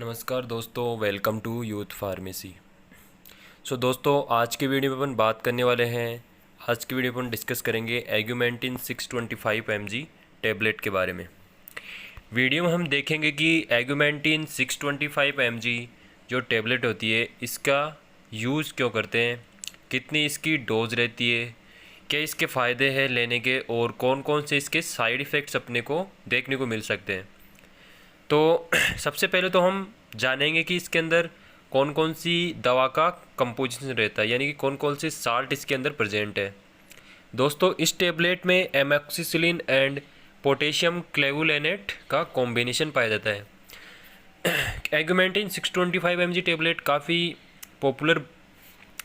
नमस्कार दोस्तों, welcome to youth pharmacy. दोस्तों, आज के वीडियो में अपन बात करने वाले हैं। आज की वीडियो में अपन डिस्कस करेंगे एग्यूमेंटिन 625 mg टैबलेट के बारे में। वीडियो में हम देखेंगे कि एग्यूमेंटिन 625 mg जो टैबलेट होती है इसका यूज़ क्यों करते हैं, कितनी इसकी डोज रहती है, क्या इसके फ़ायदे हैं लेने के, और कौन कौन से इसके साइड इफ़ेक्ट्स अपने को देखने को मिल सकते हैं। तो सबसे पहले तो हम जानेंगे कि इसके अंदर कौन कौन सी दवा का कंपोजिशन रहता है, यानी कि कौन कौन से साल्ट इसके अंदर प्रेजेंट है। दोस्तों, इस टेबलेट में एमोक्सिसिलिन एंड पोटेशियम क्लेवुलेनेट का कॉम्बिनेशन पाया जाता है। एग्यूमेंटिन 625 mg टेबलेट काफ़ी पॉपुलर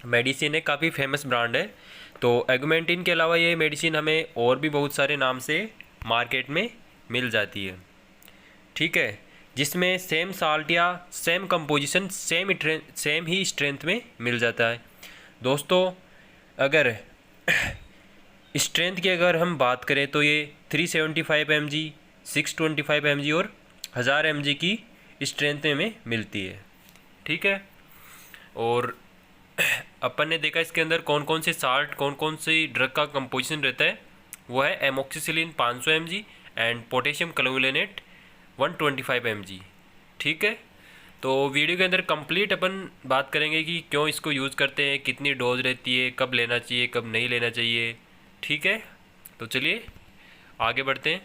मेडिसिन है, काफ़ी फेमस ब्रांड है। तो एग्यूमेंटिन के अलावा ये मेडिसिन हमें और भी बहुत सारे नाम से मार्केट में मिल जाती है, ठीक है, जिसमें सेम साल्ट या सेम कंपोजिशन सेम ही स्ट्रेंथ में मिल जाता है। दोस्तों, अगर स्ट्रेंथ की अगर हम बात करें तो ये 375 mg, 625 mg और 1000 mg की स्ट्रेंथ में मिलती है, ठीक है। और अपन ने देखा इसके अंदर कौन कौन से साल्ट, कौन कौन सी ड्रग का कंपोजिशन रहता है। वो है amoxicillin 500 mg and potassium clavulanate 125 mg, ठीक है। तो वीडियो के अंदर कंप्लीट अपन बात करेंगे कि क्यों इसको यूज़ करते हैं, कितनी डोज रहती है, कब लेना चाहिए, कब नहीं लेना चाहिए, ठीक है। तो चलिए आगे बढ़ते हैं।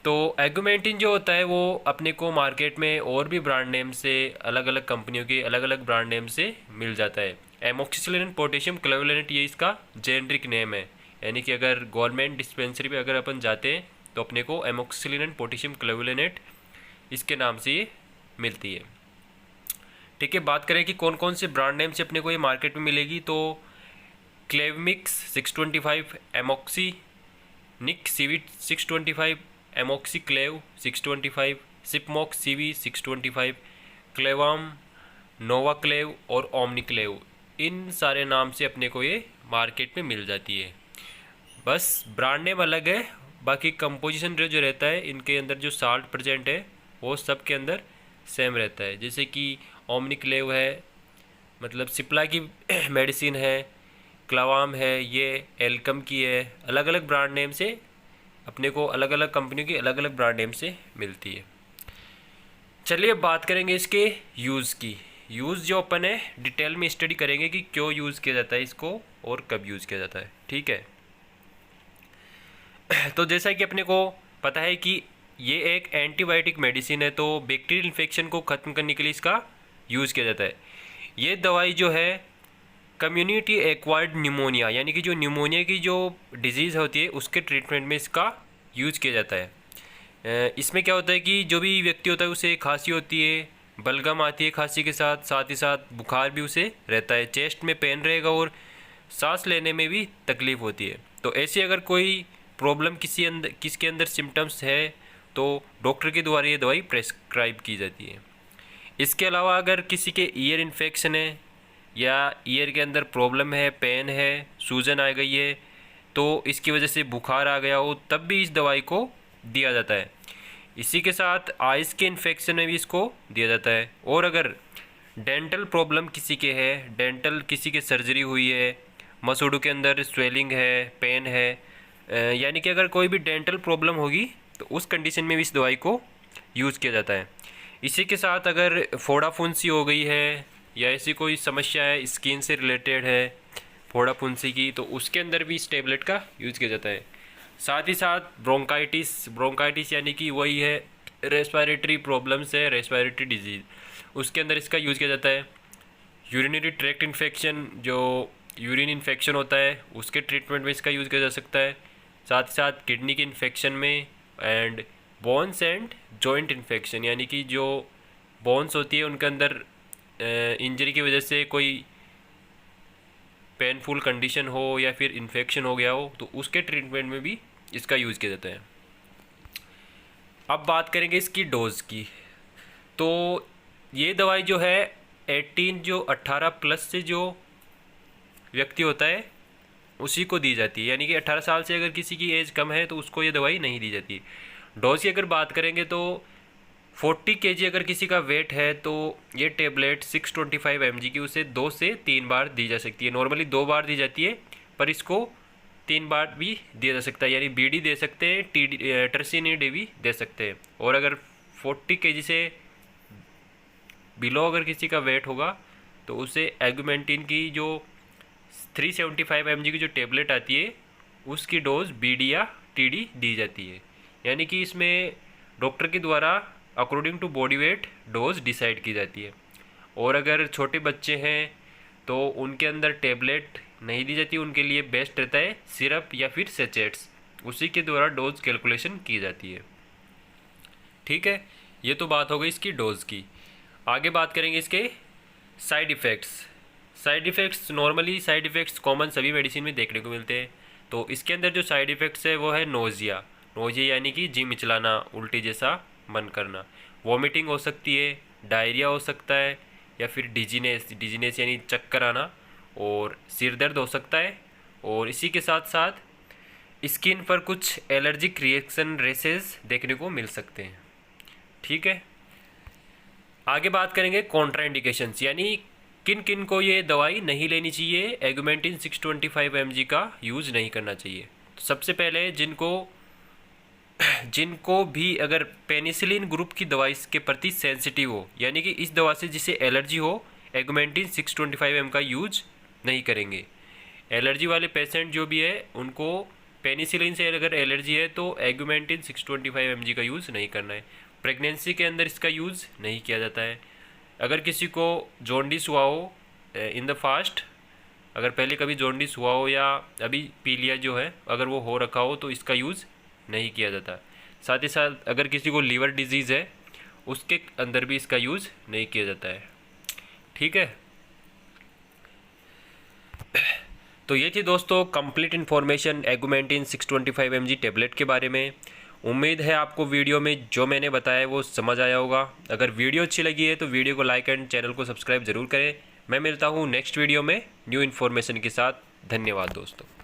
तो एग्यूमेंटिन जो होता है वो अपने को मार्केट में और भी ब्रांड नेम से, अलग अलग कंपनियों के अलग अलग ब्रांड नेम से मिल जाता है। एमोक्सिसिलिन पोटेशियम क्लोवुलेनेट ये इसका जेनरिक नेम है, यानी कि अगर गवर्नमेंट डिस्पेंसरी पे अगर अपन जाते हैं तो अपने को एमोक्सिसिलिन एंड पोटेशियम क्लोवुलेनेट इसके नाम से ये मिलती है, ठीक है। बात करें कि कौन कौन से ब्रांड नेम से अपने को ये मार्केट में मिलेगी, तो क्लेवमिक्स 625, एमोक्सी निक सीवी 625, एमोक्सी क्लेव 625, सिपमोक्स सीवी 625, क्लेवाम, नोवा क्लेव और ओमनिक्लेव, इन सारे नाम से अपने को ये मार्केट में मिल जाती है। बस ब्रांड नेम अलग है, बाकी कंपोजिशन जो रहता है इनके अंदर जो साल्ट प्रेजेंट है वो सब के अंदर सेम रहता है। जैसे कि ओमनिक्लेव है, मतलब सिप्ला की मेडिसिन है, क्लावाम है, ये एल्कम की है, अलग अलग ब्रांड नेम से अपने को, अलग अलग कंपनियों की अलग अलग ब्रांड नेम से मिलती है। चलिए बात करेंगे इसके यूज़ की। यूज़ जो अपन है डिटेल में स्टडी करेंगे कि क्यों यूज़ किया जाता है इसको और कब यूज़ किया जाता है, ठीक है। तो जैसा कि अपने को पता है कि ये एक एंटीबायोटिक मेडिसिन है, तो बैक्टीरियल इन्फेक्शन को ख़त्म करने के लिए इसका यूज़ किया जाता है। ये दवाई जो है कम्युनिटी एक्वायर्ड न्यूमोनिया, यानी कि जो न्यूमोनिया की जो डिजीज़ होती है उसके ट्रीटमेंट में इसका यूज़ किया जाता है। इसमें क्या होता है कि जो भी व्यक्ति होता है उसे खांसी होती है, बलगम आती है खांसी के साथ, साथ ही साथ बुखार भी उसे रहता है, चेस्ट में पेन रहेगा और सांस लेने में भी तकलीफ़ होती है। तो ऐसी अगर कोई प्रॉब्लम किसके अंदर सिम्टम्स है तो डॉक्टर के द्वारा ये दवाई प्रेस्क्राइब की जाती है। इसके अलावा अगर किसी के ईयर इन्फेक्शन है या ईयर के अंदर प्रॉब्लम है, पेन है, सूजन आ गई है, तो इसकी वजह से बुखार आ गया हो, तब भी इस दवाई को दिया जाता है। इसी के साथ आइज़ के इन्फेक्शन में भी इसको दिया जाता है। और अगर डेंटल प्रॉब्लम किसी के है, डेंटल किसी के सर्जरी हुई है, मसूड़ों के अंदर स्वेलिंग है, पेन है, यानी कि अगर कोई भी डेंटल प्रॉब्लम होगी तो उस कंडीशन में भी इस दवाई को यूज़ किया जाता है। इसी के साथ अगर फोड़ा फुंसी हो गई है या ऐसी कोई समस्या है स्किन से रिलेटेड है फोड़ा फुंसी की, तो उसके अंदर भी इस टेबलेट का यूज़ किया जाता है। साथ ही साथ ब्रोंकाइटिस यानी कि वही है रेस्पिरेटरी प्रॉब्लम्स है, रेस्पिरेटरी डिजीज़, उसके अंदर इसका यूज़ किया जाता है। यूरिनरी ट्रैक्ट इन्फेक्शन, जो यूरिन इन्फेक्शन होता है उसके ट्रीटमेंट में इसका यूज़ किया जा सकता है। साथ ही साथ किडनी के इन्फेक्शन में, and bones and joint infection, यानी कि जो बोन्स होती है उनके अंदर इंजरी की वजह से कोई पेनफुल कंडीशन हो या फिर इन्फेक्शन हो गया हो, तो उसके ट्रीटमेंट में भी इसका यूज़ किया जाता है। अब बात करेंगे इसकी डोज़ की। तो ये दवाई जो है 18 प्लस से जो व्यक्ति होता है उसी को दी जाती है, यानी कि 18 साल से अगर किसी की एज कम है तो उसको ये दवाई नहीं दी जाती। डोज की अगर बात करेंगे तो 40 kg अगर किसी का वेट है तो ये टेबलेट 625 mg की उसे 2 से 3 बार दी जा सकती है। नॉर्मली 2 बार दी जाती है, पर इसको 3 बार भी दिया जा सकता है, यानी बीडी दे सकते हैं, टर्सिनिडी भी दे सकते हैं। और अगर 40 kg से बिलो अगर किसी का वेट होगा तो उसे एगुमेंटिन की जो 375 mg की जो टेबलेट आती है उसकी डोज बीडी या टीडी दी जाती है। यानी कि इसमें डॉक्टर के द्वारा according to body weight dose decide की जाती है। और अगर छोटे बच्चे हैं तो उनके अंदर टेबलेट नहीं दी जाती, उनके लिए बेस्ट रहता है सिरप या फिर सेचेट्स, उसी के द्वारा डोज कैलकुलेशन की जाती है। ठीक है, ये तो बात हो गई इसकी डोज की। आगे बात करेंगे इसके side effects. Side effects normally side effects common सभी मेडिसिन में देखने को मिलते हैं। तो इसके अंदर जो साइड इफ़ेक्ट्स है वो है नोज़िया। नोज़िया यानी कि जी मिचलाना, उल्टी जैसा मन करना, वॉमिटिंग हो सकती है, डायरिया हो सकता है, या फिर डिजीनेस यानी चक्कर आना, और सिर दर्द हो सकता है। और इसी के साथ साथ स्किन पर कुछ एलर्जिक रिएक्शन रेसेस देखने को मिल सकते हैं। ठीक है, आगे बात करेंगे कॉन्ट्राइंडिकेशंस, यानी किन किन को ये दवाई नहीं लेनी चाहिए, एगुमेंटिन 625 mg का यूज़ नहीं करना चाहिए। तो सबसे पहले जिनको भी अगर पेनिसिलिन ग्रुप की दवाई के प्रति सेंसिटिव हो, यानी कि इस दवा से जिसे एलर्जी हो, एगुमेंटिन 625 mg का यूज नहीं करेंगे। एलर्जी वाले पेशेंट जो भी है उनको पेनिसिलिन से अगर एलर्जी है तो एगुमेंटिन 625 mg का यूज़ नहीं करना है। प्रेगनेंसी के अंदर इसका यूज़ नहीं किया जाता है। अगर किसी को जॉन्डिस हुआ हो इन द फास्ट, अगर पहले कभी जॉन्डिस हुआ हो या अभी पीलिया जो है अगर वो हो रखा हो, तो इसका यूज़ नहीं किया जाता। साथ ही साथ अगर किसी को लीवर डिजीज़ है उसके अंदर भी इसका यूज़ नहीं किया जाता है। ठीक है, तो ये थी दोस्तों कंप्लीट इन्फॉर्मेशन एगुमेंटिन 625 mg टेबलेट के बारे में। उम्मीद है आपको वीडियो में जो मैंने बताया वो समझ आया होगा। अगर वीडियो अच्छी लगी है तो वीडियो को लाइक एंड चैनल को सब्सक्राइब जरूर करें। मैं मिलता हूँ नेक्स्ट वीडियो में न्यू इन्फॉर्मेशन के साथ। धन्यवाद दोस्तों।